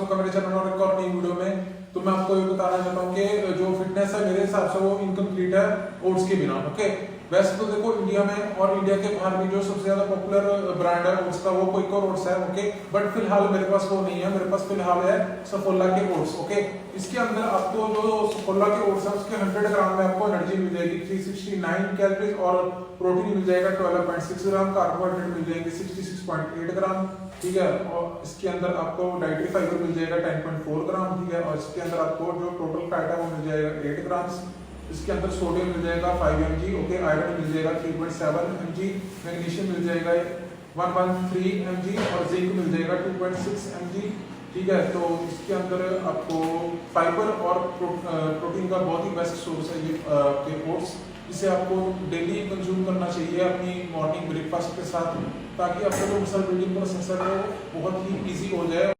आपका मेरे चैनल और एक और नई वीडियो में। तो मैं आपको ये बताना चाहता हूँ कि जो फिटनेस है मेरे हिसाब से वो इनकम्प्लीट है ओट्स के बिना। ओके, वैसे तो देखो इंडिया में और इंडिया के बाहर भी जो सबसे ज्यादा पॉपुलर ब्रांड है ओट्स का वो क्विकर ओट्स है। ओके, बट फिलहाल मेरे पास वो नहीं है, मेरे पास फिलहाल है सफोला के ओट्स। ओके, इसके अंदर आपको जो सफोला के ओट्स है उसके 100 ग्राम में आपको एनर्जी मिल जाएगी 369 कैलोरीज और प्रोटीन मिल जाएगा 12.6 ग्राम, कार्बोहाइड्रेट मिल जाएंगे 66.8 ग्राम। ठीक है, और इसके अंदर आपको डाइटरी फाइबर मिल जाएगा 10.4 ग्राम। ठीक है, और इसके अंदर आपको जो टोटल फैट है वो मिल जाएगा 8 ग्राम। इसके अंदर सोडियम मिल जाएगा 5 mg। ओके, आयरन मिल जाएगा 3.7 mg, मैग्नीशियम मिल जाएगा 113 mg और जिंक मिल जाएगा 2.6 mg। ठीक है, तो इसके अंदर आपको फाइबर और प्रोटीन का बहुत ही बेस्ट सोर्स है ये के ओट्स। इसे आपको डेली कंज्यूम करना चाहिए अपनी मॉर्निंग ब्रेकफास्ट के साथ, ताकि आपका जो मसल बिल्डिंग प्रोसेस है वो बहुत ही ईजी हो जाए।